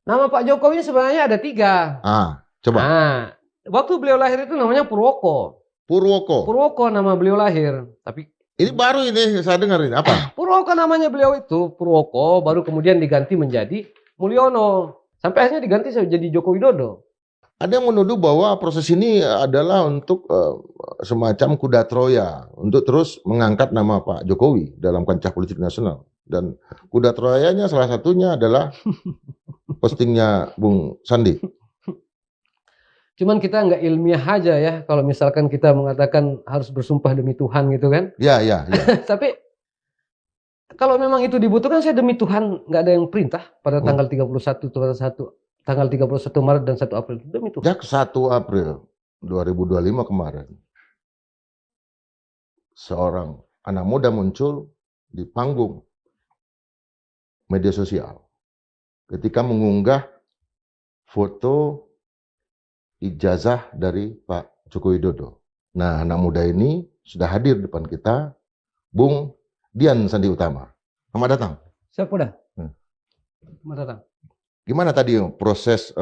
Nama Pak Jokowi sebenarnya ada 3. Coba. Waktu beliau lahir itu namanya Purwoko. Purwoko. Purwoko nama beliau lahir. Tapi ini baru ini saya dengar ini apa? Purwoko namanya beliau itu Purwoko, baru kemudian diganti menjadi Mulyono. Sampai akhirnya diganti jadi Joko Widodo. Ada yang menuduh bahwa proses ini adalah untuk semacam kuda Troya untuk terus mengangkat nama Pak Jokowi dalam kancah politik nasional. Dan kuda Troyanya salah satunya adalah postingnya Bung Sandi. Cuman kita nggak ilmiah aja ya kalau misalkan kita mengatakan harus bersumpah demi Tuhan gitu kan. Ya. Tapi kalau memang itu dibutuhkan, saya demi Tuhan nggak ada yang perintah pada tanggal 31 Maret dan 1 April demi Tuhan. Sejak 1 April 2025 kemarin, seorang anak muda muncul di panggung media sosial ketika mengunggah foto ijazah dari Pak Joko Widodo. Nah, anak muda ini sudah hadir di depan kita, Bung Dian Sandi Utama. Selamat datang. Siap udah. Selamat datang. Gimana tadi proses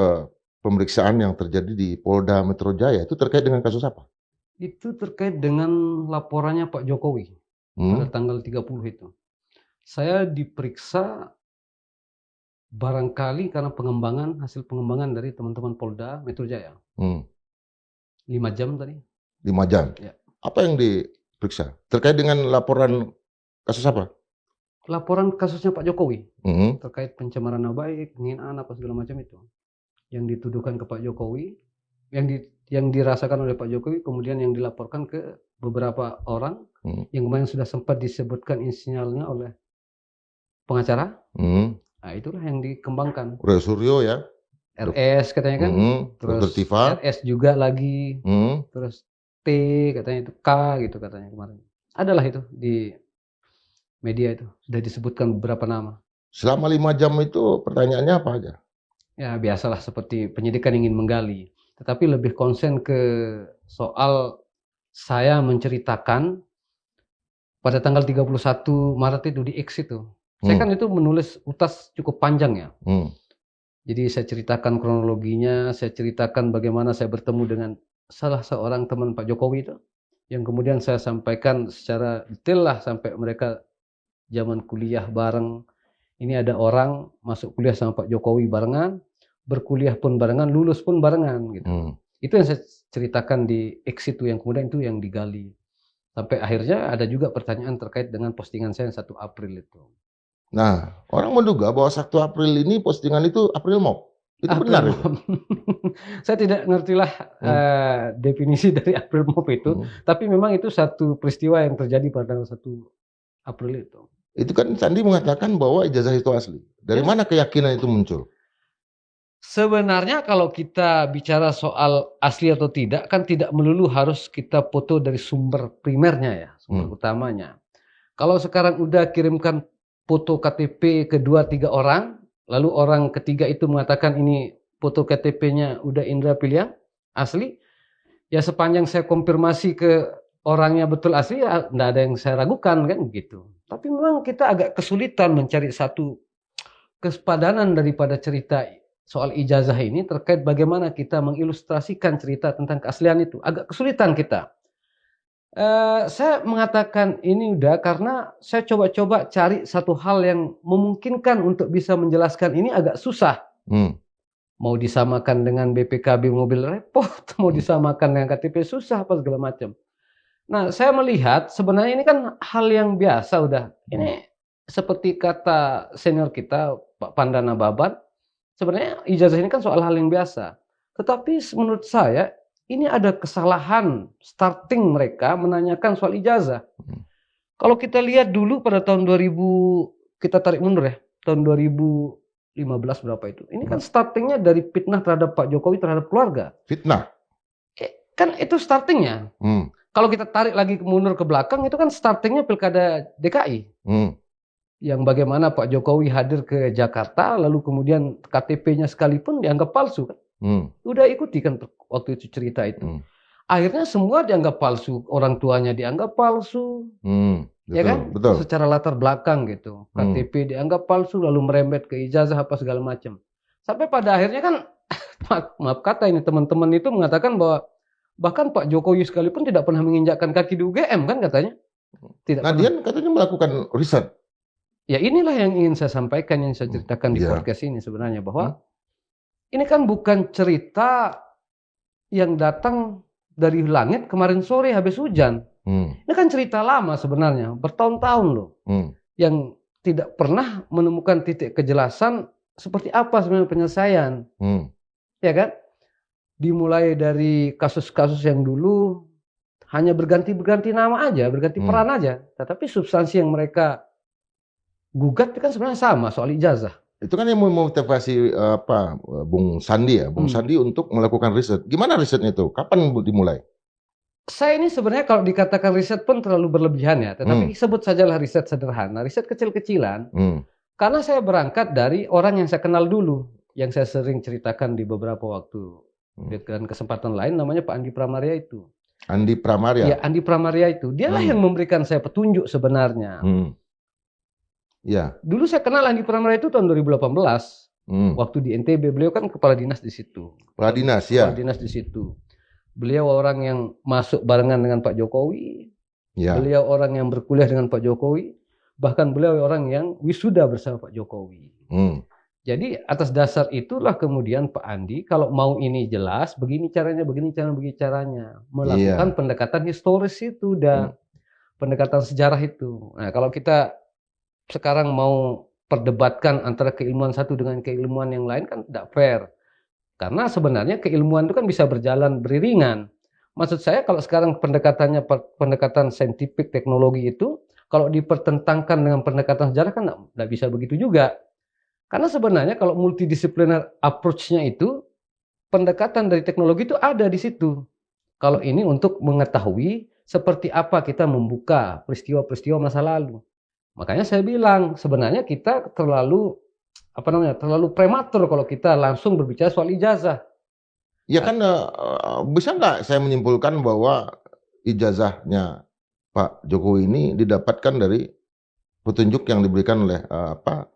pemeriksaan yang terjadi di Polda Metro Jaya itu terkait dengan kasus apa? Itu terkait dengan laporannya Pak Jokowi pada tanggal 30 itu. Saya diperiksa barangkali karena hasil pengembangan dari teman-teman Polda Metro Jaya. 5 jam tadi. 5 jam? Ya. Apa yang diperiksa? Terkait dengan laporan kasus apa? Laporan kasusnya Pak Jokowi. Terkait pencemaran nama baik, penghinaan apa segala macam itu. Yang dituduhkan ke Pak Jokowi, yang dirasakan oleh Pak Jokowi, kemudian yang dilaporkan ke beberapa orang, yang kemarin sudah sempat disebutkan inisialnya oleh pengacara. Nah, itulah yang dikembangkan. Suryo ya? RS katanya kan. Terus RS juga lagi. Terus T katanya itu K gitu katanya kemarin. Adalah itu di media itu sudah disebutkan beberapa nama. Selama 5 jam itu pertanyaannya apa aja? Ya biasalah seperti penyidikan ingin menggali. Tetapi lebih konsen ke soal saya menceritakan pada tanggal 31 Maret itu di X itu. Saya kan itu menulis utas cukup panjang ya. Jadi saya ceritakan kronologinya, saya ceritakan bagaimana saya bertemu dengan salah seorang teman Pak Jokowi itu. Yang kemudian saya sampaikan secara detail lah sampai mereka zaman kuliah bareng. Ini ada orang masuk kuliah sama Pak Jokowi barengan, berkuliah pun barengan, lulus pun barengan gitu. Itu yang saya ceritakan di X itu, yang kemudian itu yang digali. Sampai akhirnya ada juga pertanyaan terkait dengan postingan saya yang 1 April itu. Nah, orang menduga bahwa 1 April ini postingan itu April Mop. Itu benar itu? Saya tidak ngertilah definisi dari April Mop itu, tapi memang itu satu peristiwa yang terjadi pada tanggal 1 April itu. Itu kan Sandi mengatakan bahwa ijazah itu asli. Dari mana keyakinan itu muncul? Sebenarnya kalau kita bicara soal asli atau tidak, kan tidak melulu harus kita foto dari sumber primernya ya, sumber utamanya. Kalau sekarang udah kirimkan foto KTP ke 2-3 orang, lalu orang ketiga itu mengatakan ini foto KTP-nya udah Indra Piliang, asli, ya sepanjang saya konfirmasi ke orangnya betul asli, ya enggak ada yang saya ragukan kan gitu. Tapi memang kita agak kesulitan mencari satu kesepadanan daripada cerita soal ijazah ini terkait bagaimana kita mengilustrasikan cerita tentang keaslian itu. Agak kesulitan kita. Saya mengatakan ini udah karena saya coba-coba cari satu hal yang memungkinkan untuk bisa menjelaskan ini agak susah. Mau disamakan dengan BPKB mobil repot, mau disamakan dengan KTP susah apa segala macam. Nah, saya melihat sebenarnya ini kan hal yang biasa udah. Ini seperti kata senior kita Pak Pandana Baban, sebenarnya ijazah ini kan soal hal yang biasa. Tetapi menurut saya ini ada kesalahan starting mereka menanyakan soal ijazah. Kalau kita lihat dulu pada tahun 2000, kita tarik mundur ya, tahun 2015 berapa itu. Ini kan startingnya dari fitnah terhadap Pak Jokowi terhadap keluarga. Fitnah? Kan itu startingnya. Kalau kita tarik lagi mundur ke belakang, itu kan startingnya Pilkada DKI. Yang bagaimana Pak Jokowi hadir ke Jakarta, lalu kemudian KTP-nya sekalipun dianggap palsu kan. Udah ikuti kan waktu itu cerita itu. Akhirnya semua dianggap palsu, orang tuanya dianggap palsu, betul, ya kan? Betul. Secara latar belakang gitu. KTP dianggap palsu, lalu merembet ke ijazah apa segala macam. Sampai pada akhirnya kan, maaf kata ini teman-teman itu mengatakan bahwa bahkan Pak Jokowi sekalipun tidak pernah menginjakkan kaki di UGM kan katanya. Tidak Nah, pernah. dia katanya melakukan riset. Ya inilah yang ingin saya sampaikan, yang saya ceritakan di Iya. podcast ini sebenarnya, bahwa ini kan bukan cerita yang datang dari langit kemarin sore habis hujan. Ini kan cerita lama sebenarnya, bertahun-tahun loh. Yang tidak pernah menemukan titik kejelasan seperti apa sebenarnya penyelesaian. Ya kan? Dimulai dari kasus-kasus yang dulu hanya berganti nama aja, berganti peran aja. Tetapi substansi yang mereka gugat itu kan sebenarnya sama, soal ijazah. Itu kan yang memotivasi Bung Sandi ya, Bung Sandi untuk melakukan riset. Gimana risetnya itu? Kapan dimulai? Saya ini sebenarnya kalau dikatakan riset pun terlalu berlebihan ya, tetapi sebut sajalah riset sederhana, riset kecil-kecilan. Karena saya berangkat dari orang yang saya kenal dulu, yang saya sering ceritakan di beberapa waktu dan kesempatan lain, namanya Pak Andi Pramarya itu. Andi Pramarya? Ya, Andi Pramarya itu. Dialah yang memberikan saya petunjuk sebenarnya. Ya. Dulu saya kenal Andi Pramarya itu tahun 2018. Waktu di NTB, beliau kan kepala dinas di situ. Kepala dinas, ya. Kepala dinas di situ. Beliau orang yang masuk barengan dengan Pak Jokowi. Ya. Beliau orang yang berkuliah dengan Pak Jokowi. Bahkan beliau orang yang wisuda bersama Pak Jokowi. Jadi atas dasar itulah kemudian Pak Andi, kalau mau ini jelas, begini caranya, begini caranya. Melakukan pendekatan historis itu dan pendekatan sejarah itu. Nah, kalau kita sekarang mau perdebatkan antara keilmuan satu dengan keilmuan yang lain kan tidak fair. Karena sebenarnya keilmuan itu kan bisa berjalan beriringan. Maksud saya kalau sekarang pendekatannya pendekatan saintifik teknologi itu, kalau dipertentangkan dengan pendekatan sejarah kan tidak bisa begitu juga. Karena sebenarnya kalau multidisipliner approach-nya itu, pendekatan dari teknologi itu ada di situ. Kalau ini untuk mengetahui seperti apa kita membuka peristiwa-peristiwa masa lalu. Makanya saya bilang sebenarnya kita terlalu prematur kalau kita langsung berbicara soal ijazah. Ya kan bisa nggak saya menyimpulkan bahwa ijazahnya Pak Jokowi ini didapatkan dari petunjuk yang diberikan oleh Pak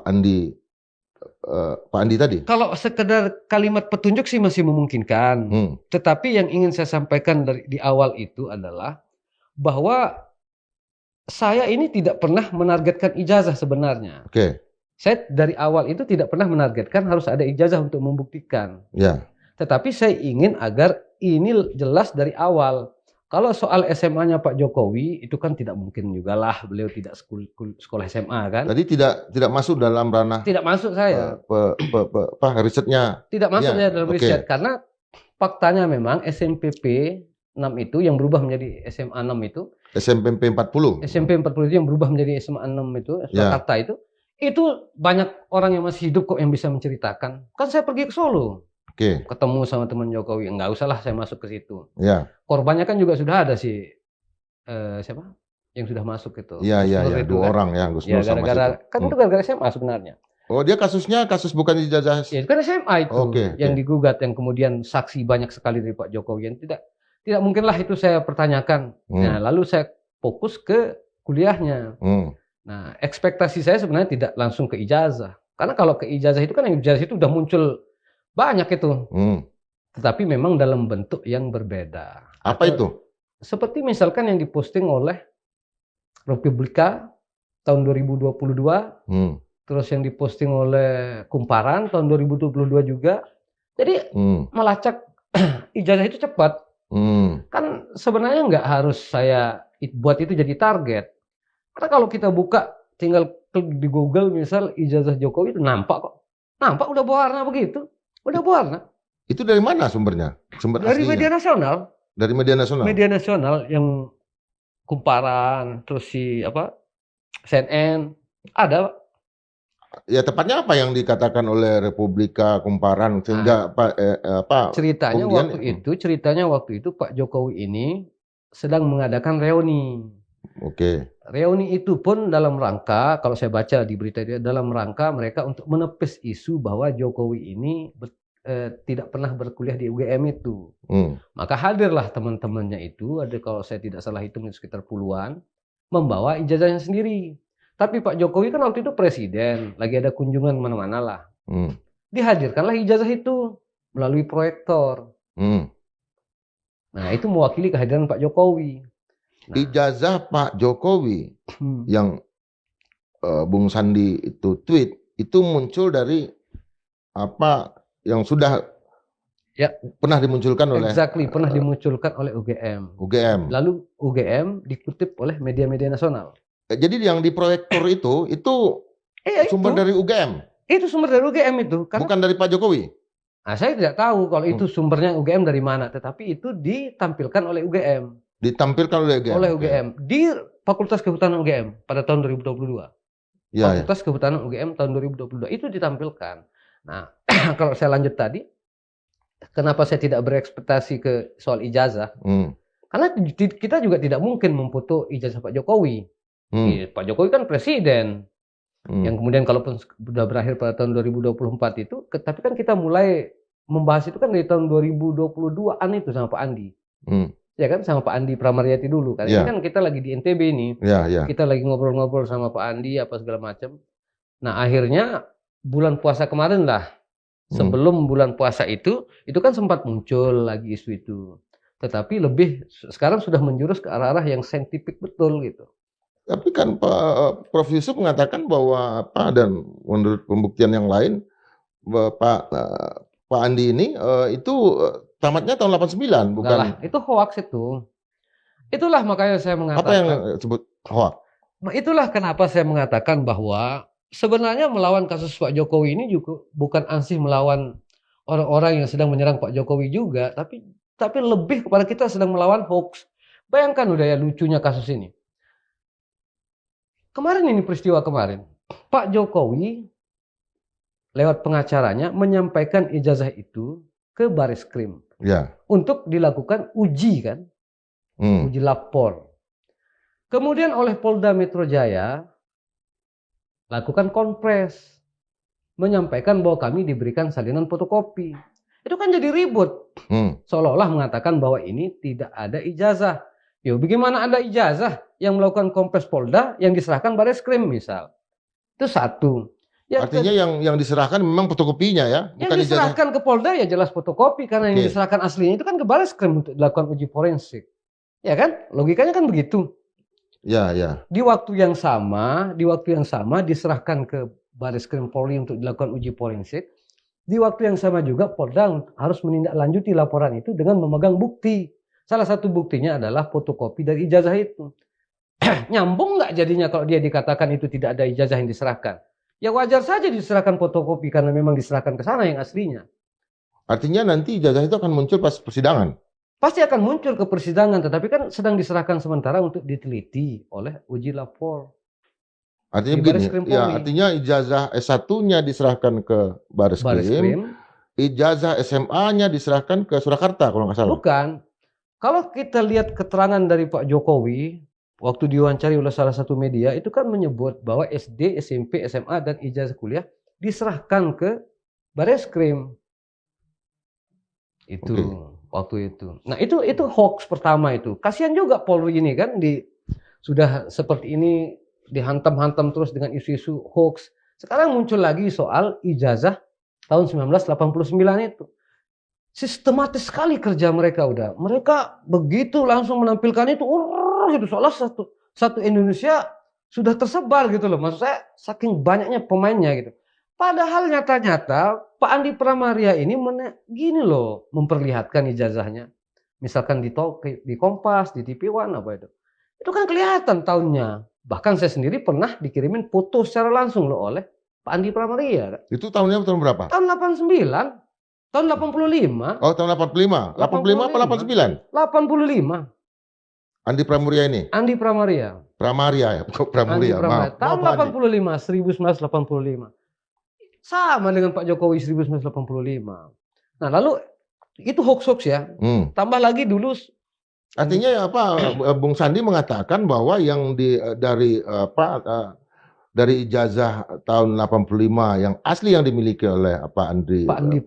Andi tadi? Kalau sekedar kalimat petunjuk sih masih memungkinkan. Tetapi yang ingin saya sampaikan di awal itu adalah bahwa saya ini tidak pernah menargetkan ijazah sebenarnya. Saya dari awal itu tidak pernah menargetkan harus ada ijazah untuk membuktikan. Tetapi saya ingin agar ini jelas dari awal. Kalau soal SMA-nya Pak Jokowi itu kan tidak mungkin juga lah, beliau tidak sekolah SMA kan. Tadi tidak masuk dalam ranah. Tidak masuk saya. Risetnya. Tidak masuk saya dalam riset karena faktanya memang SMPP 6 itu yang berubah menjadi SMA 6 itu. SMP 40. SMP 40 itu yang berubah menjadi SMA 6 itu, Surakarta itu banyak orang yang masih hidup kok yang bisa menceritakan. Kan saya pergi ke Solo. Ketemu sama teman Jokowi, enggak usah lah saya masuk ke situ. Korbannya kan juga sudah ada sih, siapa yang sudah masuk itu. Iya, dua orang ya, Gus Nur sama situ. Kan itu gara-gara SMA sebenarnya. Oh, dia kasusnya kasus bukan ijazah. Ya, itu kan SMA itu yang digugat, yang kemudian saksi banyak sekali dari Pak Jokowi yang tidak mungkinlah itu saya pertanyakan. Nah, lalu saya fokus ke kuliahnya. Nah, ekspektasi saya sebenarnya tidak langsung ke ijazah. Karena kalau ke ijazah itu kan ijazah itu udah muncul banyak itu. Tetapi memang dalam bentuk yang berbeda. Apa itu? Seperti misalkan yang diposting oleh Republika tahun 2022. Terus yang diposting oleh Kumparan tahun 2022 juga. Jadi melacak ijazah itu cepat. Kan sebenarnya nggak harus saya buat itu jadi target. Karena kalau kita buka, tinggal klik di Google misal ijazah Jokowi itu nampak kok. Nampak udah berwarna begitu. Udah berwarna. Itu dari mana sumbernya? Dari aslinya? Media nasional. Dari media nasional? Media nasional yang Kumparan, terus CNN, ada. Ya tepatnya apa yang dikatakan oleh Republika Kumparan sehingga ceritanya waktu itu Pak Jokowi ini sedang mengadakan reuni. Reuni itu pun dalam rangka, kalau saya baca di berita itu, dalam rangka mereka untuk menepis isu bahwa Jokowi ini tidak pernah berkuliah di UGM itu. Maka hadirlah teman-temannya itu, ada kalau saya tidak salah hitung sekitar puluhan, membawa ijazahnya sendiri. Tapi Pak Jokowi kan waktu itu presiden, lagi ada kunjungan mana-mana lah. dihadirkanlah ijazah itu melalui proyektor. Nah, itu mewakili kehadiran Pak Jokowi. Nah, ijazah Pak Jokowi yang Bung Sandi itu tweet itu muncul dari apa yang sudah pernah dimunculkan oleh pernah dimunculkan oleh UGM. Lalu UGM dikutip oleh media-media nasional. Jadi yang di proyektor itu sumber dari UGM. Itu sumber dari UGM itu. Bukan dari Pak Jokowi. Nah, saya tidak tahu kalau itu sumbernya UGM dari mana, tetapi itu ditampilkan oleh UGM. Ditampilkan oleh UGM. Oleh UGM di Fakultas Kehutanan UGM pada tahun 2022. Fakultas Kehutanan UGM tahun 2022 itu ditampilkan. Nah, kalau saya lanjut tadi, kenapa saya tidak berekspektasi ke soal ijazah? Karena kita juga tidak mungkin memfoto ijazah Pak Jokowi. Pak Jokowi kan presiden. Yang kemudian kalaupun sudah berakhir pada tahun 2024 itu, tapi kan kita mulai membahas itu kan dari tahun 2022-an itu sama Pak Andi. Ya kan, sama Pak Andi Pramaryati dulu. Karena ini kan kita lagi di NTB nih. Kita lagi ngobrol-ngobrol sama Pak Andi apa segala macam. Nah, akhirnya bulan puasa kemarin lah. Sebelum bulan puasa itu kan sempat muncul lagi isu itu. Tetapi lebih sekarang sudah menjurus ke arah-arah yang saintifik betul gitu. Tapi kan Pak Prof Yusuf mengatakan bahwa dan menurut pembuktian yang lain Pak Andi ini itu tamatnya tahun 89 bukan? Enggak lah, itu hoax itu. Itulah makanya saya mengatakan. Apa yang disebut hoax? Itulah kenapa saya mengatakan bahwa sebenarnya melawan kasus Pak Jokowi ini juga bukan ansih melawan orang-orang yang sedang menyerang Pak Jokowi juga, tapi lebih kepada kita sedang melawan hoax. Bayangkan udah ya lucunya kasus ini. Kemarin ini peristiwa kemarin, Pak Jokowi lewat pengacaranya menyampaikan ijazah itu ke Bareskrim untuk dilakukan uji kan, uji lapor. Kemudian oleh Polda Metro Jaya lakukan konpres, menyampaikan bahwa kami diberikan salinan fotokopi. Itu kan jadi ribut, seolah-olah mengatakan bahwa ini tidak ada ijazah. Yo, bagaimana ada ijazah yang melakukan kompres Polda yang diserahkan Bareskrim misal? Itu satu. Artinya yang diserahkan memang fotokopinya ya? Bukan yang diserahkan ijazah. Ke Polda ya jelas fotokopi karena yang diserahkan aslinya itu kan ke Bareskrim untuk dilakukan uji forensik. Ya kan? Logikanya kan begitu. Ya. Di waktu yang sama diserahkan ke Bareskrim Polri untuk dilakukan uji forensik. Di waktu yang sama juga Polda harus menindaklanjuti laporan itu dengan memegang bukti. Salah satu buktinya adalah fotokopi dari ijazah itu. Nyambung nggak jadinya kalau dia dikatakan itu tidak ada ijazah yang diserahkan? Ya wajar saja diserahkan fotokopi karena memang diserahkan ke sana yang aslinya. Artinya nanti ijazah itu akan muncul pas persidangan? Pasti akan muncul ke persidangan, tetapi kan sedang diserahkan sementara untuk diteliti oleh uji lapor. Artinya begini, artinya ijazah S1-nya diserahkan ke Bareskrim, ijazah SMA-nya diserahkan ke Surakarta kalau nggak salah. Bukan. Kalau kita lihat keterangan dari Pak Jokowi, waktu diwawancari oleh salah satu media, itu kan menyebut bahwa SD, SMP, SMA, dan ijazah kuliah diserahkan ke Bareskrim. Itu waktu itu. Nah itu hoax pertama itu. Kasihan juga Polri ini kan sudah seperti ini dihantam-hantam terus dengan isu-isu hoax. Sekarang muncul lagi soal ijazah tahun 1989 itu. Sistematis sekali kerja mereka udah. Mereka begitu langsung menampilkan itu, gitu seolah satu Indonesia sudah tersebar gitu loh. Maksud saya saking banyaknya pemainnya gitu. Padahal nyata-nyata Pak Andi Pramaria ini gini loh memperlihatkan ijazahnya. Misalkan di Kompas, di TV One apa itu. Itu kan kelihatan tahunnya. Bahkan saya sendiri pernah dikirimin foto secara langsung loh oleh Pak Andi Pramaria. Itu tahun berapa? Tahun 89. Tahun 85. Oh, tahun 85. 85 apa 89? 85. Andi Pramaria ini? Andi Pramaria. Pramaria ya, bukan Pramuria. Maaf. Tahun 85, 1985. Sama dengan Pak Jokowi 1985. Nah, lalu itu hoax ya. Tambah lagi dulu. Artinya Bung Sandi mengatakan bahwa yang dari ijazah tahun 85 yang asli yang dimiliki oleh Pak Andi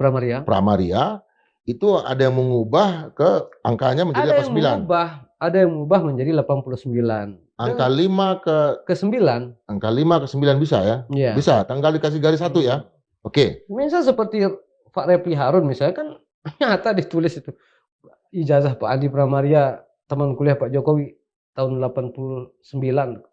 Pramaria itu ada yang mengubah ke angkanya menjadi 89. Ada yang mengubah menjadi 89. Angka 5 ke 9. Angka 5 ke 9 bisa ya? Yeah. Bisa, tanggal dikasih garis 1 ya? Oke. Misal seperti Pak Refli Harun misalnya kan nyata ditulis itu ijazah Pak Adi Pramaria teman kuliah Pak Jokowi tahun 89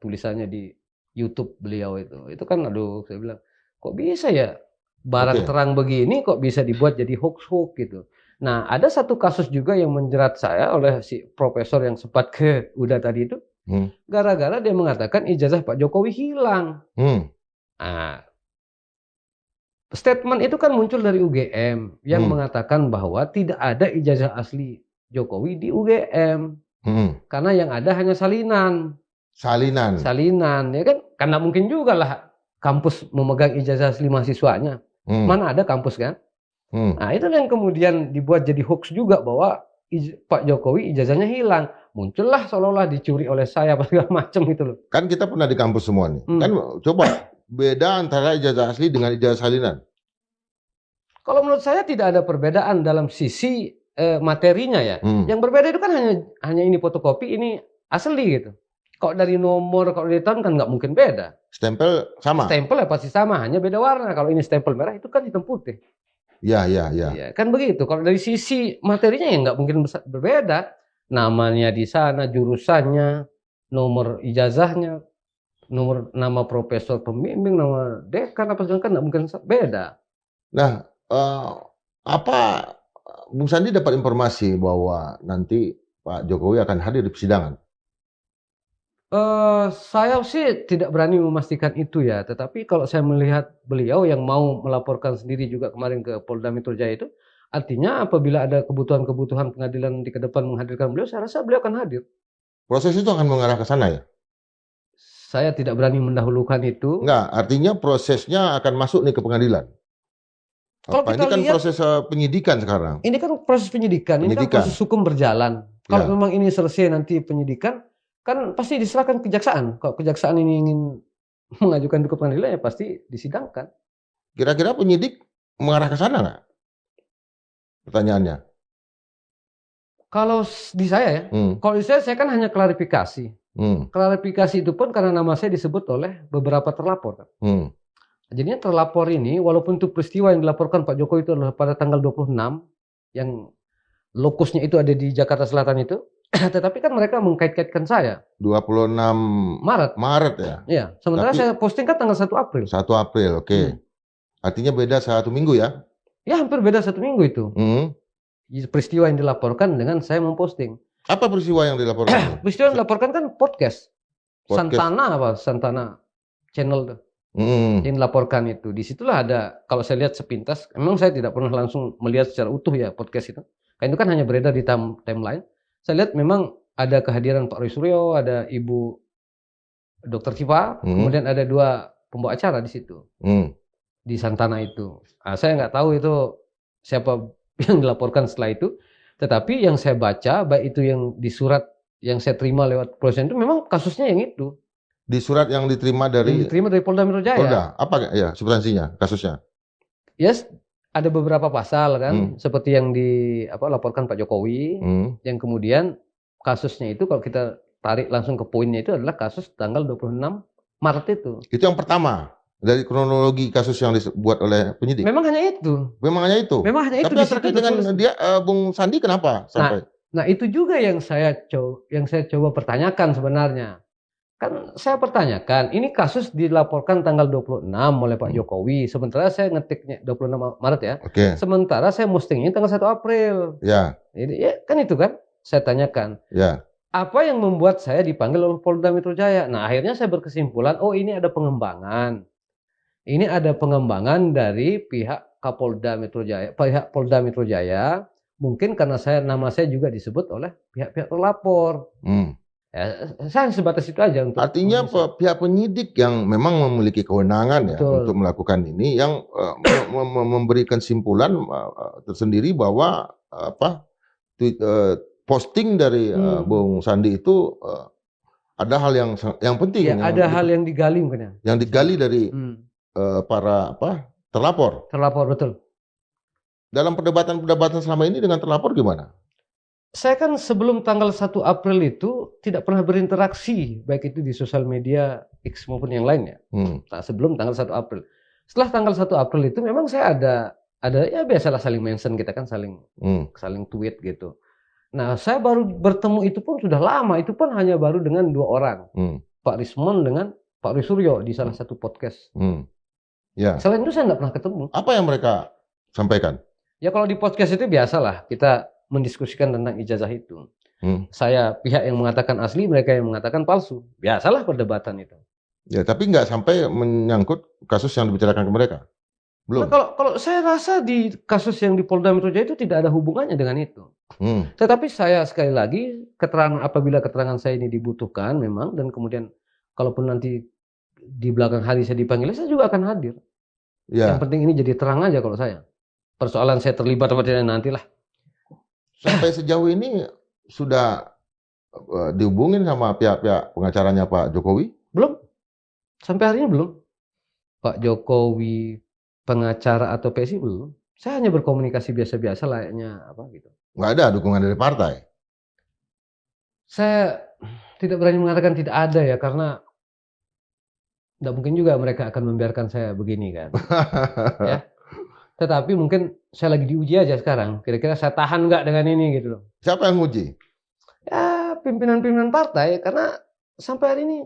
tulisannya di YouTube beliau itu kan aduh saya bilang kok bisa ya barang Oke. terang begini kok bisa dibuat jadi hoax gitu. Nah ada satu kasus juga yang menjerat saya oleh si profesor yang sempat ke UDA tadi itu gara-gara dia mengatakan ijazah Pak Jokowi hilang. Nah, statement itu kan muncul dari UGM yang mengatakan bahwa tidak ada ijazah asli Jokowi di UGM. Karena yang ada hanya salinan. Salinan, ya kan? Karena mungkin juga lah kampus memegang ijazah asli mahasiswanya. Mana ada kampus kan? Nah, itu yang kemudian dibuat jadi hoax juga bahwa Pak Jokowi ijazahnya hilang. Muncullah seolah-olah dicuri oleh saya segala macam gitu loh. Kan kita pernah di kampus semua nih. Kan coba beda antara ijazah asli dengan ijazah salinan. Kalau menurut saya tidak ada perbedaan dalam sisi materinya ya. Yang berbeda itu kan hanya ini fotokopi, ini asli gitu. Kalau dari nomor, kalau dari tahun kan nggak mungkin beda. Stempel sama. Stempel ya pasti sama, hanya beda warna. Kalau ini stempel merah itu kan hitam putih. Ya. Ya, kan begitu. Kalau dari sisi materinya ya nggak mungkin berbeda. Namanya di sana, jurusannya, nomor ijazahnya, nama profesor pembimbing, nama dekan apa segala kan nggak mungkin beda. Nah, apa Bung Sandi dapat informasi bahwa nanti Pak Jokowi akan hadir di persidangan? Saya sih tidak berani memastikan itu ya, tetapi kalau saya melihat beliau yang mau melaporkan sendiri juga kemarin ke Polda Metro Jaya itu, artinya apabila ada kebutuhan-kebutuhan pengadilan di ke depan menghadirkan beliau, saya rasa beliau akan hadir. Proses itu akan mengarah ke sana ya? Saya tidak berani mendahulukan itu. Enggak, artinya prosesnya akan masuk nih ke pengadilan. Kalau Apa, kita ini kan lihat, proses penyidikan sekarang. ini kan proses penyidikan, ini kan proses hukum berjalan. Kalau memang ini selesai nanti penyidikan, kan pasti diserahkan kejaksaan. Kalau kejaksaan ini ingin mengajukan ke pengadilan ya pasti disidangkan. Kira-kira penyidik mengarah ke sana nggak? Pertanyaannya. Kalau di saya ya, kalau di saya kan hanya klarifikasi. Klarifikasi itu pun karena nama saya disebut oleh beberapa terlapor. Jadinya terlapor ini, walaupun itu peristiwa yang dilaporkan Pak Jokowi itu adalah pada tanggal 26, yang lokusnya itu ada di Jakarta Selatan itu, tetapi kan mereka mengkait-kaitkan saya. 26 Maret ya? Iya, sementara saya posting kan tanggal 1 April. 1 April, oke. Artinya beda 1 minggu ya? Ya, hampir beda 1 minggu itu. Peristiwa yang dilaporkan dengan saya memposting. Apa peristiwa yang dilaporkan? Peristiwa yang dilaporkan kan podcast. Santana channel tuh. Yang dilaporkan itu. Disitulah ada, kalau saya lihat sepintas, memang saya tidak pernah langsung melihat secara utuh ya podcast itu. Karena itu kan hanya beredar di timeline. Saya lihat memang ada kehadiran Pak Roy Suryo, ada Ibu Dr. Cipa, kemudian ada 2 pembawa acara di situ. Di Santana itu. Nah, saya nggak tahu itu siapa yang dilaporkan setelah itu. Tetapi yang saya baca, baik itu yang di surat yang saya terima lewat kepolisian itu memang kasusnya yang itu. Di surat yang diterima dari Polda Metro Jaya. Polda, apa ya substansinya, kasusnya? Yes, ada beberapa pasal kan, seperti yang dilaporkan Pak Jokowi, yang kemudian kasusnya itu kalau kita tarik langsung ke poinnya itu adalah kasus tanggal 26 Maret itu. Itu yang pertama dari kronologi kasus yang dibuat oleh penyidik. Memang hanya itu. Tapi yang terkait dengan dia Bung Sandi kenapa sampai? Nah itu juga yang saya coba pertanyakan sebenarnya. Kan saya pertanyakan, ini kasus dilaporkan tanggal 26 oleh Pak Jokowi, sementara saya ngetiknya 26 Maret ya. Sementara saya postingnya tanggal 1 April. Ya. Jadi ya kan itu kan saya tanyakan. Ya. Apa yang membuat saya dipanggil oleh Polda Metro Jaya? Nah, akhirnya saya berkesimpulan, oh ini ada pengembangan. Ini ada pengembangan dari pihak Kapolda Metro Jaya, pihak Polda Metro Jaya, mungkin karena nama saya juga disebut oleh pihak-pihak terlapor. Ya, saya sebatas itu aja untuk. Artinya pihak penyidik yang memang memiliki kewenangan ya untuk melakukan ini, yang memberikan simpulan tersendiri bahwa posting dari Bung Sandi itu ada hal yang penting. Ya, ada hal yang digali mungkin. Yang digali dari para terlapor. Terlapor betul. Dalam perdebatan selama ini dengan terlapor gimana? Saya kan sebelum tanggal 1 April itu tidak pernah berinteraksi, baik itu di sosial media X maupun yang lainnya. Nah, sebelum tanggal 1 April. Setelah tanggal 1 April itu memang saya ada ya biasalah saling mention, kita kan saling tweet gitu. Nah, saya baru bertemu itu pun sudah lama, itu pun hanya baru dengan 2 orang. Pak Rismon dengan Pak Risuryo di salah satu podcast. Ya. Selain itu saya nggak pernah ketemu. Apa yang mereka sampaikan? Ya kalau di podcast itu biasalah kita mendiskusikan tentang ijazah itu. Saya pihak yang mengatakan asli, mereka yang mengatakan palsu. Biasalah perdebatan itu. Ya, tapi nggak sampai menyangkut kasus yang dibicarakan ke mereka. Belum. Nah, kalau saya rasa di kasus yang di Polda Metro Jaya itu tidak ada hubungannya dengan itu. Tetapi saya sekali lagi apabila keterangan saya ini dibutuhkan memang, dan kemudian kalaupun nanti di belakang hari saya dipanggil, saya juga akan hadir. Ya. Yang penting ini jadi terang aja kalau saya. Persoalan saya terlibat atau tidak nantilah. Sampai sejauh ini sudah dihubungin sama pihak-pihak pengacaranya Pak Jokowi? Belum. Sampai hari ini belum. Pak Jokowi, pengacara atau PSI belum. Saya hanya berkomunikasi biasa-biasa layaknya apa gitu. Nggak ada dukungan dari partai? Saya tidak berani mengatakan tidak ada ya, karena tidak mungkin juga mereka akan membiarkan saya begini kan. Ya. Tetapi mungkin saya lagi diuji aja sekarang. Kira-kira saya tahan nggak dengan ini gitu loh. Siapa yang uji? Ya pimpinan-pimpinan partai, karena sampai hari ini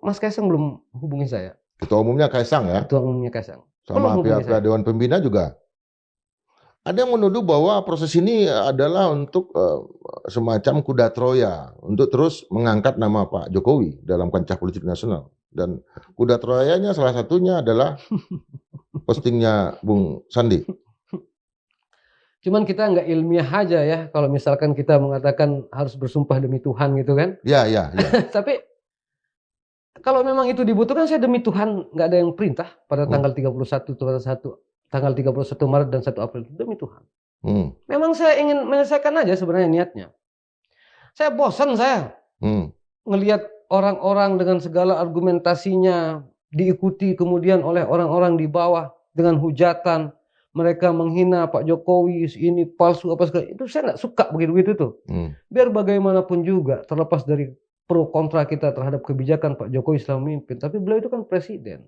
Mas Kaisang belum hubungi saya. Ketua umumnya Kaisang ya? Ketua umumnya Kaisang. Sama pihak Dewan Pembina juga. Ada yang menuduh bahwa proses ini adalah untuk semacam kuda Troya untuk terus mengangkat nama Pak Jokowi dalam kancah politik nasional. Dan kuda Troyanya salah satunya adalah postingnya Bung Sandi. Cuman kita nggak ilmiah aja ya kalau misalkan kita mengatakan harus bersumpah demi Tuhan gitu kan. Ya. Tapi kalau memang itu dibutuhkan, saya demi Tuhan nggak ada yang perintah pada tanggal 31 tanggal 31 Maret dan 1 April, demi Tuhan. Memang saya ingin menyelesaikan aja sebenarnya niatnya. Saya bosan ngelihat orang-orang dengan segala argumentasinya diikuti kemudian oleh orang-orang di bawah dengan hujatan. Mereka menghina Pak Jokowi, ini palsu apa segala. Itu saya nggak suka begitu-begitu tuh. Biar bagaimanapun juga, terlepas dari pro kontra kita terhadap kebijakan Pak Jokowi selama memimpin, tapi beliau itu kan presiden.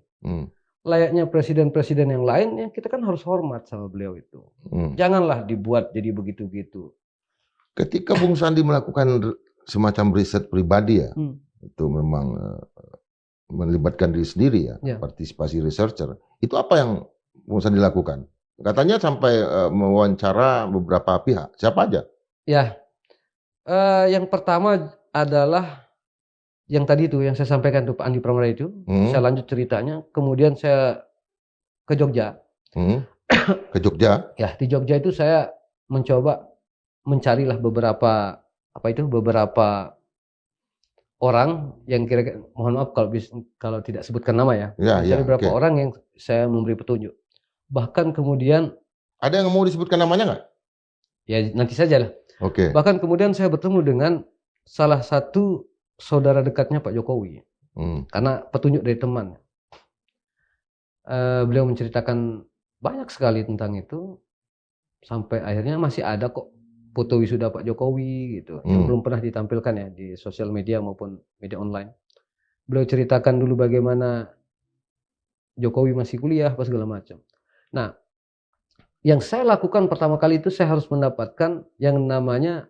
Layaknya presiden-presiden yang lain, ya kita kan harus hormat sama beliau itu. Janganlah dibuat jadi begitu-gitu. Ketika Bung Sandi melakukan semacam riset pribadi ya, itu memang melibatkan diri sendiri ya, partisipasi researcher. Itu apa yang Bung Sandi lakukan? Katanya sampai mewawancara beberapa pihak. Siapa aja? Ya, yang pertama adalah yang tadi itu yang saya sampaikan tuh Pak Andi Pramana itu. Saya lanjut ceritanya. Kemudian saya ke Jogja. Ke Jogja? Ya, di Jogja itu saya mencoba mencarilah beberapa orang yang kira-kira, mohon maaf kalau tidak sebutkan nama ya. Mencari beberapa orang yang saya memberi petunjuk. Bahkan kemudian ada yang mau disebutkan namanya nggak? Ya nanti saja lah. Bahkan kemudian saya bertemu dengan salah satu saudara dekatnya Pak Jokowi, karena petunjuk dari teman. Beliau menceritakan banyak sekali tentang itu, sampai akhirnya masih ada kok foto wisuda Pak Jokowi gitu, yang belum pernah ditampilkan ya di sosial media maupun media online. Beliau ceritakan dulu bagaimana Jokowi masih kuliah, apa segala macam. Nah, yang saya lakukan pertama kali itu saya harus mendapatkan yang namanya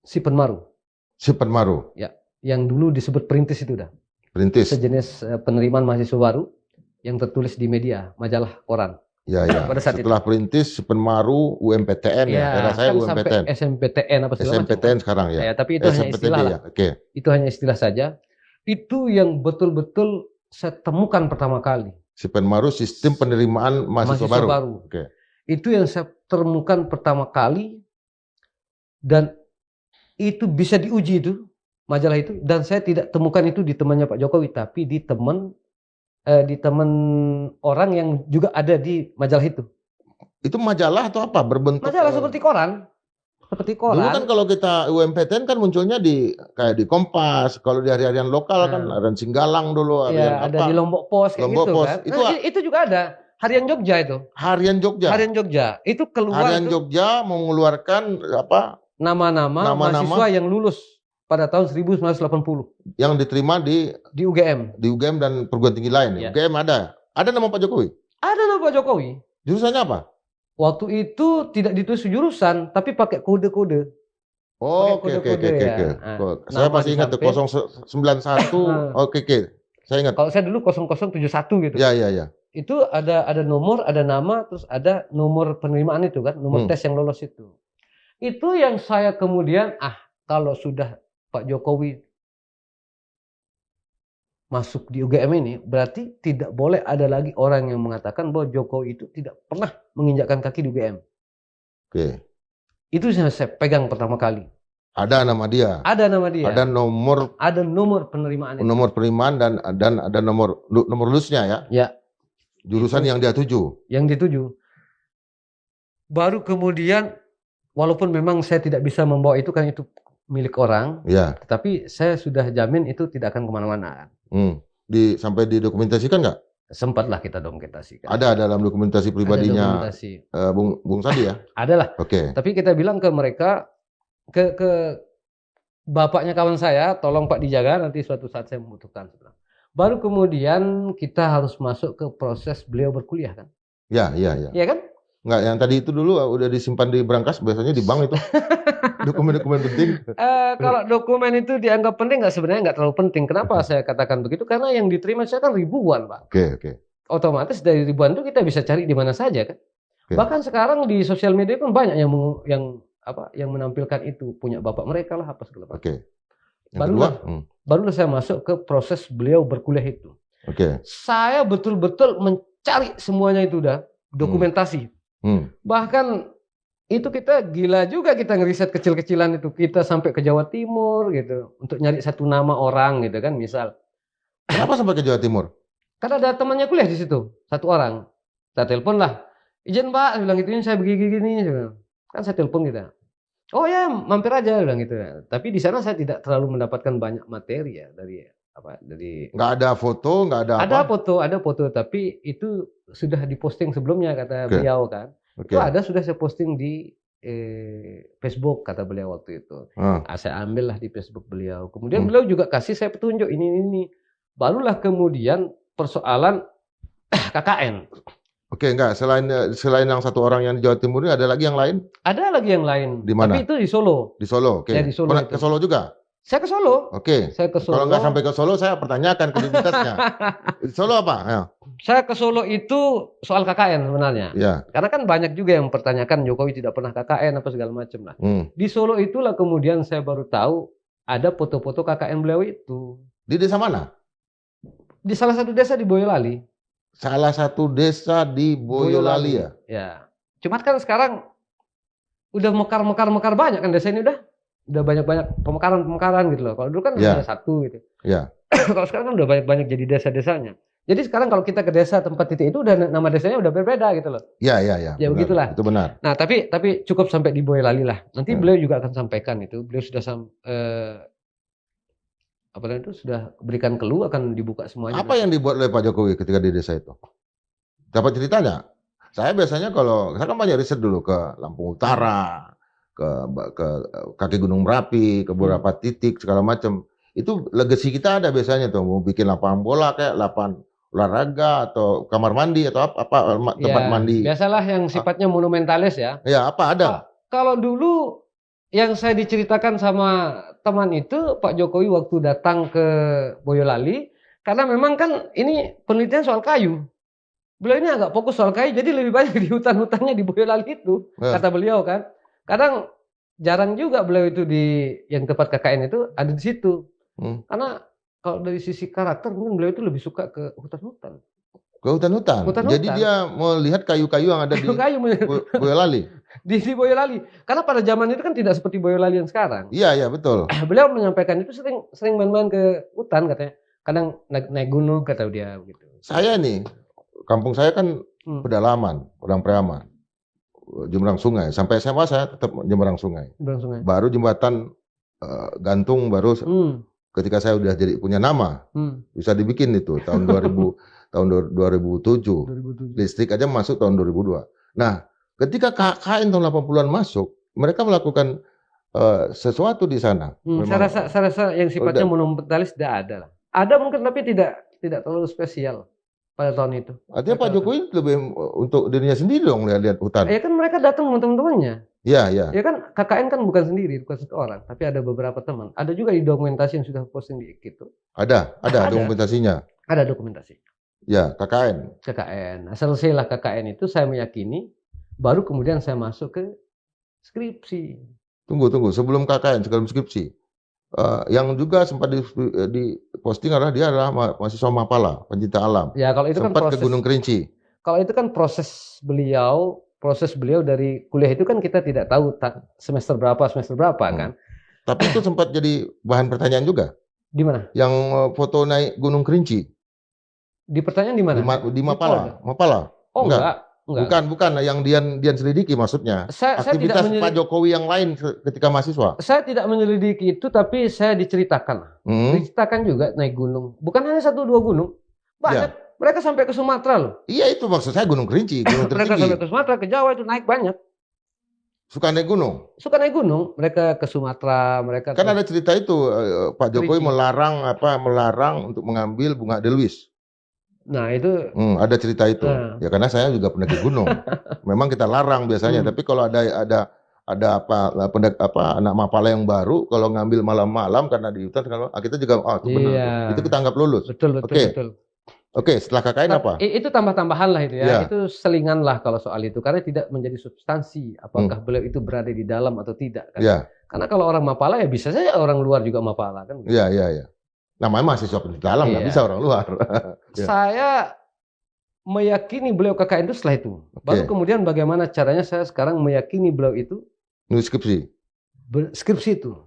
Sipen Maru. Sipen Maru. Ya, yang dulu disebut Perintis itu dah. Perintis. Sejenis penerimaan mahasiswa baru yang tertulis di media, majalah, koran. Ya. Pada saat setelah itu. Perintis, Sipen Maru, UMPTN ya. Era saya kan UMPTN. SMPTN apa segala SMPTN macam. Sekarang ya. Tapi itu hanya istilah. Ya. Itu hanya istilah saja. Itu yang betul-betul saya temukan pertama kali. Sipen Maru, sistem penerimaan mahasiswa baru. Itu yang saya temukan pertama kali, dan itu bisa diuji itu majalah itu, dan saya tidak temukan itu di temannya Pak Jokowi, tapi di teman orang yang juga ada di majalah itu. Itu majalah atau apa? Berbentuk majalah seperti koran. Dulu kan kalau kita UMPTN kan munculnya kayak di Kompas, kalau di hari-harian lokal kan ada Singgalang dulu, ada di Lombok Pos kayak Lombok gitu Pos. kan. Itu juga ada. Harian Jogja itu. Harian Jogja. Itu keluar. Harian Jogja mengeluarkan nama-nama mahasiswa yang lulus pada tahun 1980. Yang diterima di UGM. Di UGM dan perguruan tinggi lain. UGM ada Ada nama Pak Jokowi? Ada nama Pak Jokowi. Jurusannya apa? Waktu itu tidak ditulis jurusan, tapi pakai kode-kode. Oh, Pakai oke. kode-kode ya. Saya Nama masih ingat tuh disamping. 091. Oke. Saya ingat. Kalau saya dulu 0071 gitu. Ya. Itu ada nomor, ada nama, terus ada nomor penerimaan itu kan, nomor tes yang lolos itu. Itu yang saya kemudian, kalau sudah Pak Jokowi masuk di UGM ini, berarti tidak boleh ada lagi orang yang mengatakan bahwa Jokowi itu tidak pernah menginjakkan kaki di UGM. Oke. Itu yang saya pegang pertama kali. Ada nama dia. Ada nama dia. Ada nomor penerimaan itu. Nomor penerimaan dan ada nomor lulusnya ya. Ya. Jurusan yang dia tuju. Yang dituju. Baru kemudian, walaupun memang saya tidak bisa membawa itu kan itu milik orang, ya. Tetapi saya sudah jamin itu tidak akan kemana-mana. Sampai didokumentasikan nggak? Sempatlah kita dokumentasikan. Ada dalam dokumentasi pribadinya Bung Sadi ya? Adalah. Oke. Tapi kita bilang ke mereka, ke bapaknya kawan saya, tolong Pak dijaga, nanti suatu saat saya membutuhkan. Baru kemudian kita harus masuk ke proses beliau berkuliah kan? Ya. Iya kan? Enggak, yang tadi itu dulu udah disimpan di berangkas, biasanya di bank itu. Dokumen-dokumen penting. Kalau dokumen itu dianggap penting, sebenarnya nggak terlalu penting. Kenapa saya katakan begitu? Karena yang diterima saya kan ribuan, Pak. Oke. Otomatis dari ribuan itu kita bisa cari di mana saja kan. Bahkan sekarang di sosial media pun banyak yang menampilkan itu, punya bapak mereka lah apa segala macam. Oke. Barulah saya masuk ke proses beliau berkuliah itu. Oke. Saya betul-betul mencari semuanya itu udah dokumentasi. Bahkan itu kita gila juga, kita ngeriset kecil-kecilan itu, kita sampai ke Jawa Timur gitu untuk nyari satu nama orang gitu kan, misal. Kenapa sampai ke Jawa Timur? Karena ada temannya kuliah di situ, satu orang. Kita telepon lah, izin Pak, saya bilang gitu, saya begini, kan saya telepon gitu. Oh ya, mampir aja, bilang gitu. Tapi di sana saya tidak terlalu mendapatkan banyak materi ya dari nggak ada foto, nggak ada apa? Ada foto, tapi itu sudah diposting sebelumnya kata beliau kan. Itu sudah saya posting di Facebook kata beliau waktu itu. Saya ambil lah di Facebook beliau. Kemudian beliau juga kasih saya petunjuk ini. Barulah kemudian persoalan KKN. Oke, enggak. Selain yang satu orang yang di Jawa Timur ini, ada lagi yang lain? Ada lagi yang lain. Di mana? Tapi itu di Solo. Di Solo, oke. Ya, di Solo. Ke Solo juga? Saya ke Solo. Oke. Saya ke Solo. Kalau nggak sampai ke Solo, saya pertanyakan kredibilitasnya. Di Solo apa? Ya. Saya ke Solo itu soal KKN sebenarnya. Ya. Karena kan banyak juga yang mempertanyakan Jokowi tidak pernah KKN apa segala macam lah. Di Solo itulah kemudian saya baru tahu ada foto-foto KKN beliau itu. Di desa mana? Di salah satu desa di Boyolali. Salah satu desa di Boyolali ya? Ya. Cuma kan sekarang udah mekar banyak kan desa ini udah banyak pemekaran gitu loh. Kalau dulu kan ada satu gitu. Ya. Kalau sekarang kan udah banyak jadi desa-desanya. Jadi sekarang kalau kita ke desa tempat titik itu udah nama desanya udah berbeda gitu loh. Ya. Ya Benar. begitulah. Itu benar. Nah tapi cukup sampai di Boyolali lah. Nanti beliau juga akan sampaikan itu. Beliau sudah sudah berikan clue, akan dibuka semuanya. Apa yang dibuat oleh Pak Jokowi ketika di desa itu? Dapat ceritanya? Saya biasanya saya kan banyak riset dulu ke Lampung Utara, ke kaki Gunung Merapi, ke beberapa titik segala macam. Itu legacy kita ada biasanya tuh, mau bikin lapangan bola kayak lapangan olahraga atau kamar mandi atau apa tempat mandi. Biasalah yang sifatnya monumentalis ya. Ya, apa ada? Kalau dulu yang saya diceritakan sama teman itu, Pak Jokowi waktu datang ke Boyolali, karena memang kan ini penelitian soal kayu. Beliau ini agak fokus soal kayu, jadi lebih banyak di hutan-hutannya di Boyolali itu, kata beliau kan. Kadang jarang juga beliau itu di yang tempat KKN itu ada di situ. Karena kalau dari sisi karakter mungkin beliau itu lebih suka ke hutan-hutan. Ke hutan-hutan. Jadi dia melihat kayu-kayu yang ada di Boyolali. Di Boyolali. Karena pada zaman itu kan tidak seperti Boyolali yang sekarang. Iya, betul. Beliau menyampaikan itu sering main-main ke hutan katanya. Kadang naik gunung kata dia begitu. Saya nih, kampung saya kan pedalaman, Padang Priaman. Jemberang sungai. Sampai SMA saya tetap jemberang sungai. Baru jembatan gantung baru ketika saya udah jadi punya nama. Bisa dibikin itu tahun 2007. Listrik aja masuk tahun 2002. Nah, ketika KKN tahun 80-an masuk, mereka melakukan sesuatu di sana. Saya rasa yang sifatnya monumentalis tidak ada lah. Ada mungkin tapi tidak terlalu spesial. pada tahun itu. Artinya Pak Jokowi lebih untuk dirinya sendiri dong lihat hutan. Ya kan mereka datang sama teman-temannya. Iya, iya. Ya kan KKN kan bukan sendiri, bukan satu orang, tapi ada beberapa teman. Ada juga di dokumentasi yang sudah posting di gitu. Ada dokumentasinya. Ada dokumentasi. Ya, KKN. KKN. Nah, selesailah KKN itu saya meyakini, baru kemudian saya masuk ke skripsi. Tunggu. Sebelum KKN, sebelum skripsi. Yang juga sempat di posting adalah dia adalah mahasiswa Mapala, pencinta alam. Ya, kalau itu sempat kan proses, ke Gunung Kerinci. Kalau itu kan proses beliau dari kuliah itu kan kita tidak tahu semester berapa kan. Tapi itu sempat jadi bahan pertanyaan juga. Di mana? Yang foto naik Gunung Kerinci. Di pertanyaan di mana? Di Mapala. Oh, enggak. Bukan yang Dian selidiki maksudnya. Aktivitas Pak Jokowi yang lain ketika mahasiswa. Saya tidak menyelidiki itu, tapi saya diceritakan. Diceritakan juga naik gunung. Bukan hanya 1-2 gunung. Banyak. Ya. Mereka sampai ke Sumatera loh. Iya, itu maksud saya Gunung Kerinci, gunung tertinggi. Mereka sampai ke Sumatera, ke Jawa itu naik banyak. Suka naik gunung? Suka naik gunung. Mereka ke Sumatera, mereka. Kan ada cerita itu Pak Jokowi melarang untuk mengambil bunga Delwis. Nah itu ada cerita itu. Ya karena saya juga pernah ke gunung. Memang kita larang biasanya, tapi kalau ada anak Mapala yang baru kalau ngambil malam-malam karena di hutan kita juga itu benar. Iya. Itu kita anggap lulus. Betul. Oke, setelah KKN apa? Itu tambah-tambahan lah itu ya. Itu selingan lah kalau soal itu karena tidak menjadi substansi apakah beliau itu berada di dalam atau tidak kan. Ya. Karena kalau orang Mapala ya bisa saja orang luar juga Mapala kan. Iya. Namanya mahasiswa pendidikan dalam, nggak bisa orang luar. Saya meyakini beliau KKN itu setelah itu. Baru kemudian bagaimana caranya saya sekarang meyakini beliau itu nulis skripsi. Skripsi itu.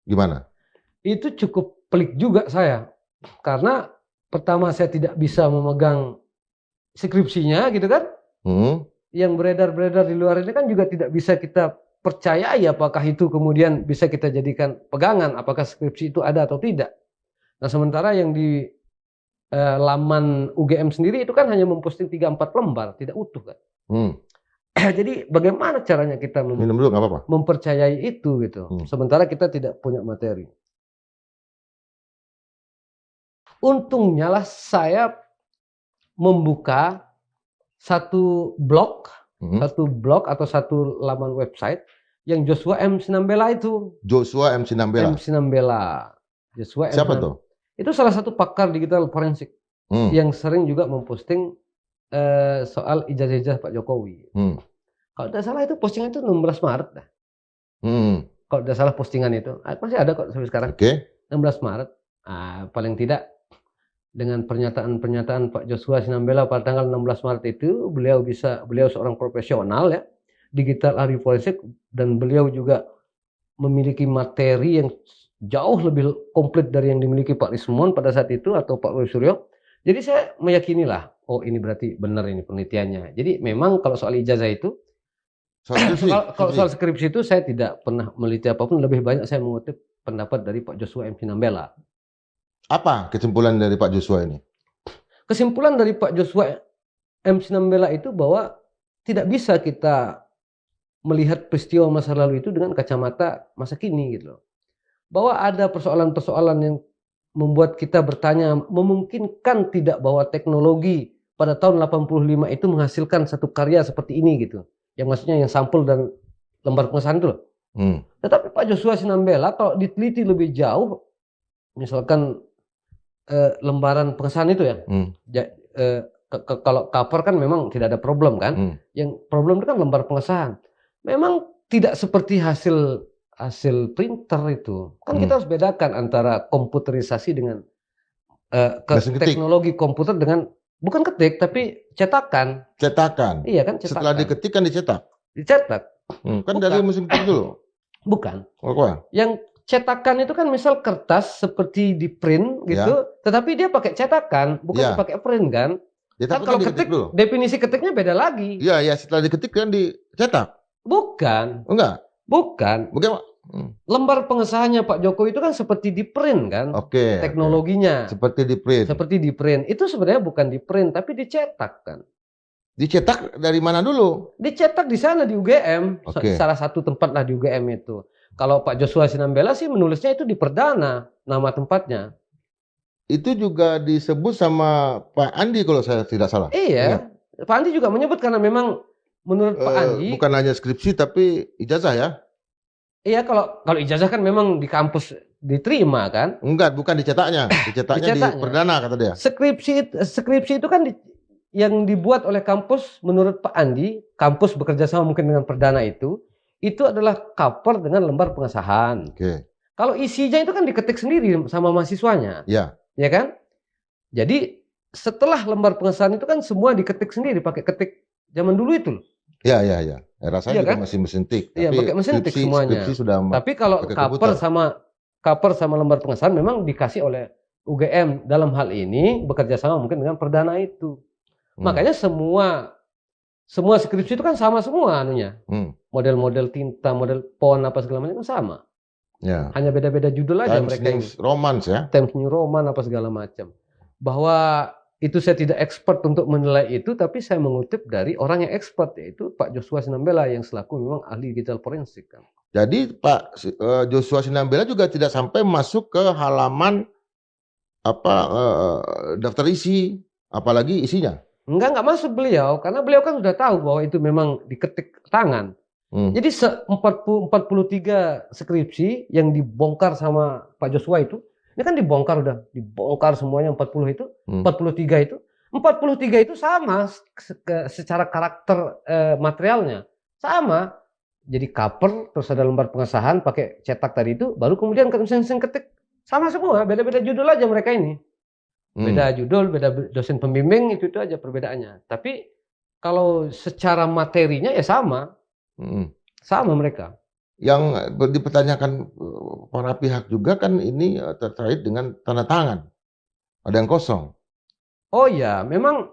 Gimana? Itu cukup pelik juga saya. Karena pertama saya tidak bisa memegang skripsinya gitu kan. Yang beredar-beredar di luar ini kan juga tidak bisa kita percayai apakah itu kemudian bisa kita jadikan pegangan. Apakah skripsi itu ada atau tidak. Nah sementara yang di laman UGM sendiri itu kan hanya memposting 3-4 lembar, tidak utuh kan. Jadi bagaimana caranya kita minum dulu, nggak apa-apa, mempercayai itu gitu. Sementara kita tidak punya materi. Untungnya lah saya membuka satu blog atau satu laman website yang Joshua M. Sinambela itu. Joshua M. Sinambela. Siapa tuh? Itu salah satu pakar digital forensik yang sering juga memposting soal ijazah Pak Jokowi. Kalau tidak salah itu postingan itu 16 Maret dah. Kalau tidak salah postingan itu masih ada kok sampai sekarang. 16 Maret. Paling tidak dengan pernyataan Pak Joshua Sinambela pada tanggal 16 Maret itu beliau seorang profesional ya, digital ahli forensik, dan beliau juga memiliki materi yang jauh lebih komplit dari yang dimiliki Pak Rismon pada saat itu atau Pak Roy Suryo. Jadi saya meyakinilah, oh ini berarti benar ini penelitiannya. Jadi memang kalau soal ijazah itu, kalau soal skripsi itu saya tidak pernah meliti apapun, lebih banyak saya mengutip pendapat dari Pak Joshua M. Sinambela. Apa kesimpulan dari Pak Joshua ini? Kesimpulan dari Pak Joshua M. Sinambela itu bahwa tidak bisa kita melihat peristiwa masa lalu itu dengan kacamata masa kini gitu loh. Bahwa ada persoalan-persoalan yang membuat kita bertanya, memungkinkan tidak bahwa teknologi pada tahun 85 itu menghasilkan satu karya seperti ini gitu. Yang maksudnya yang sampul dan lembar pengesahan itu loh. Tetapi Pak Joshua Sinambela kalau diteliti lebih jauh, misalkan lembaran pengesahan itu ya, kalau cover kan memang tidak ada problem kan. Yang problem itu kan lembar pengesahan. Memang tidak seperti hasil printer itu. Kan kita harus bedakan antara komputerisasi dengan teknologi komputer dengan bukan ketik tapi cetakan. Cetakan. Iya kan, cetakan. Setelah diketik kan dicetak. Dicetak. Kan dari mesin ketik dulu. Bukan. Apa? Yang cetakan itu kan misal kertas seperti di print gitu, tetapi dia pakai cetakan, bukan pakai print kan. Ya, kan kalau ketik dulu, definisi ketiknya beda lagi. Iya, setelah diketik kan dicetak. Bukan. Enggak. Bukan. Bagaimana? Lembar pengesahannya Pak Jokowi itu kan seperti di print kan. Teknologinya. Seperti di print. Seperti di print. Itu sebenarnya bukan di print tapi dicetak kan. Dicetak dari mana dulu? Dicetak di sana di UGM. Salah satu tempat lah di UGM itu. Kalau Pak Joshua Sinambela sih menulisnya itu di Perdana nama tempatnya. itu juga disebut sama Pak Andi kalau saya tidak salah. Iya, Pak Andi juga menyebut karena memang menurut Pak Andi, Bukan hanya skripsi tapi ijazah ya? iya kalau ijazah kan memang di kampus diterima kan. Enggak, bukan dicetaknya. Dicetaknya di perdana kata dia. Skripsi itu kan yang dibuat oleh kampus menurut Pak Andi, kampus bekerja sama mungkin dengan perdana itu adalah cover dengan lembar pengesahan. Oke. Kalau isinya itu kan diketik sendiri sama mahasiswanya. Ya. Ya kan? Jadi setelah lembar pengesahan itu kan semua diketik sendiri pakai ketik zaman dulu itu loh. Ya. Rasanya Iya juga kan? masih mesin tik. Iya, pakai mesin tik semuanya. Tapi kalau cover sama lembar pengesahan memang dikasih oleh UGM dalam hal ini bekerja sama mungkin dengan perdana itu. Makanya semua skripsi itu kan sama semua anunya. Model-model tinta, model font apa segala macam kan sama. Ya. Hanya beda-beda judul aja mereka ini. Times New Roman ya. Times New Roman apa segala macam. Bahwa itu saya tidak expert untuk menilai itu, tapi saya mengutip dari orang yang expert, yaitu Pak Joshua Sinambela yang selaku memang ahli digital forensik kan. Jadi Pak Joshua Sinambela juga tidak sampai masuk ke halaman daftar isi, apalagi isinya. Enggak masuk beliau, karena beliau kan sudah tahu bahwa itu memang diketik tangan. Jadi 43 skripsi yang dibongkar sama Pak Joshua itu, ini kan dibongkar semuanya 40 itu, 43 itu. 43 itu sama secara karakter materialnya. Sama. Jadi cover, terus ada lembar pengesahan pakai cetak tadi itu, baru kemudian ke mesin ketik. Sama semua, beda-beda judul aja mereka ini. Beda judul, beda dosen pembimbing, itu aja perbedaannya. Tapi kalau secara materinya ya sama. Sama mereka. Yang dipertanyakan para pihak juga kan ini terkait dengan tanda tangan. Ada yang kosong. Oh ya, memang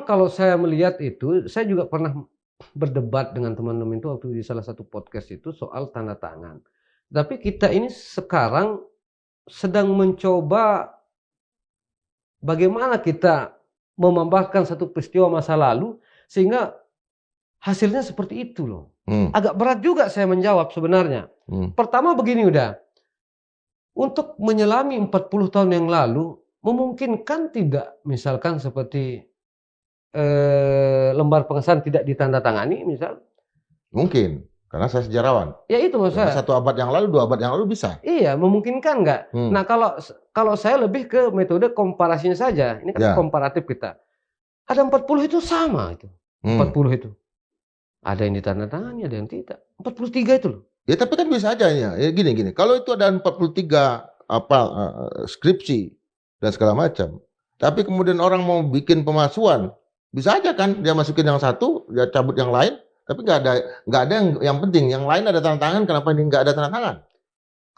kalau saya melihat itu, saya juga pernah berdebat dengan teman-teman itu waktu di salah satu podcast itu soal tanda tangan. Tapi kita ini sekarang sedang mencoba bagaimana kita memaparkan satu peristiwa masa lalu sehingga hasilnya seperti itu loh. Agak berat juga saya menjawab sebenarnya. Pertama begini udah. Untuk menyelami 40 tahun yang lalu, memungkinkan tidak misalkan seperti lembar pengesahan tidak ditandatangani misal? Mungkin, karena saya sejarawan. Ya itu maksud saya. 1 abad yang lalu, 2 abad yang lalu bisa. Iya, memungkinkan nggak? Nah kalau saya lebih ke metode komparasinya saja. Ini kan komparatif kita. Ada 40 itu sama itu. 40 itu. Ada yang ditandatangani, ada yang tidak. 43 itu loh. Ya tapi kan bisa aja ya. Gini. Kalau itu ada 43 skripsi dan segala macam. Tapi kemudian orang mau bikin pemalsuan, bisa aja kan dia masukin yang satu, dia cabut yang lain. Tapi nggak ada yang penting. Yang lain ada tanda tangan, kenapa ini nggak ada tanda tangan?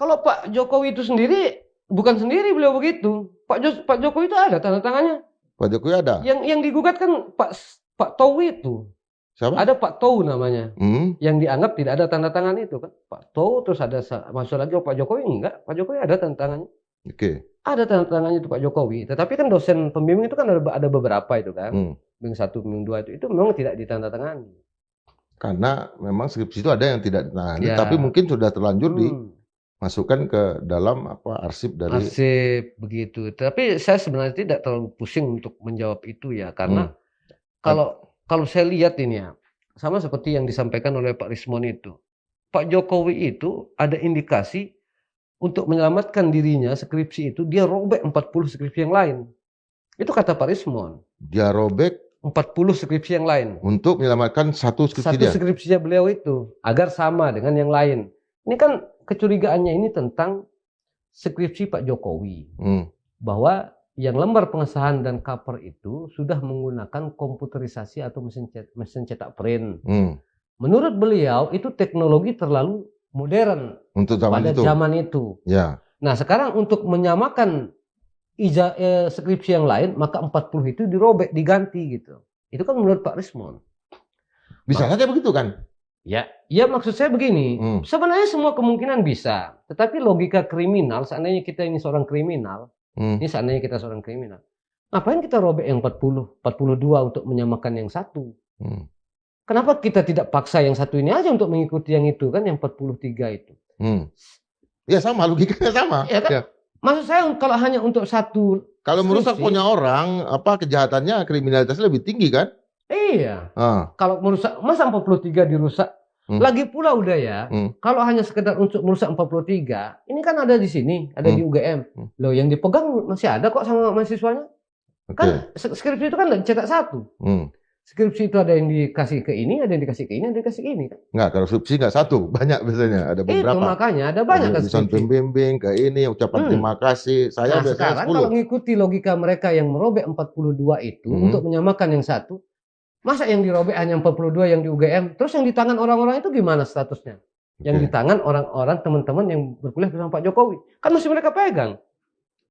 Kalau Pak Jokowi itu sendiri, bukan sendiri beliau begitu. Pak Jokowi itu ada tanda tangannya. Pak Jokowi ada. Yang digugat kan Pak Towi itu. Siapa? Ada Pak Tou namanya, yang dianggap tidak ada tanda tangan itu kan. Pak Tou, terus ada masuk lagi Pak Jokowi enggak? Pak Jokowi ada tanda tangannya. Oke. Ada tanda tangannya itu Pak Jokowi. Tetapi kan dosen pembimbing itu kan ada beberapa itu kan. Pembimbing 1, pembimbing 2 itu memang tidak ditandatangani. Karena memang skripsi itu ada yang tidak ditandatangani, tapi mungkin sudah terlanjur dimasukkan ke dalam arsip dari. Arsip begitu. Tapi saya sebenarnya tidak terlalu pusing untuk menjawab itu ya, karena kalau saya lihat ini ya, sama seperti yang disampaikan oleh Pak Rismon itu. Pak Jokowi itu ada indikasi untuk menyelamatkan dirinya skripsi itu, dia robek 40 skripsi yang lain. Itu kata Pak Rismon. Dia robek 40 skripsi yang lain. Untuk menyelamatkan satu skripsi dia. Satu skripsinya beliau itu, agar sama dengan yang lain. Ini kan kecurigaannya ini tentang skripsi Pak Jokowi. Bahwa yang lembar pengesahan dan cover itu sudah menggunakan komputerisasi atau mesin cetak print. Menurut beliau itu teknologi terlalu modern untuk zaman itu. Ya. Nah sekarang untuk menyamakan skripsi yang lain, maka 40 itu dirobek, diganti gitu. Itu kan menurut Pak Rismon. Bisa saja begitu kan? Ya maksud saya begini. Sebenarnya semua kemungkinan bisa. Tetapi logika kriminal, seandainya kita ini seorang kriminal, ini seandainya kita seorang kriminal, ngapain kita robek yang 40, 42 untuk menyamakan yang satu? Kenapa kita tidak paksa yang satu ini aja untuk mengikuti yang itu kan, yang 43 itu? Ya sama, logikanya sama. Ya kan? Ya. Maksud saya kalau hanya untuk satu Kalau merusak skripsi, punya orang, kejahatannya, kriminalitasnya lebih tinggi kan? iya. Ah, Kalau merusak, masa 43 dirusak? Lagi pula udah ya, kalau hanya sekedar untuk merusak 43, ini kan ada di sini, ada di UGM. Loh, yang dipegang masih ada kok sama mahasiswanya. Kan skripsi itu kan nggak dicetak satu. Skripsi itu ada yang dikasih ke ini, ada yang dikasih ke ini, ada yang dikasih ke ini. Nggak, kalau skripsi nggak satu, banyak biasanya, ada beberapa. Itu makanya ada banyak kan tulisan skripsi. pembimbing, ke ini, ucapan terima kasih. Saya Nah biasanya sekarang 10. kalau mengikuti logika mereka yang merobek 42 itu untuk menyamakan yang satu, masa yang dirobek hanya 42 yang di UGM, terus yang di tangan orang-orang itu gimana statusnya? Yang di tangan orang-orang teman-teman yang berkuliah bersama Pak Jokowi, kan masih mereka pegang.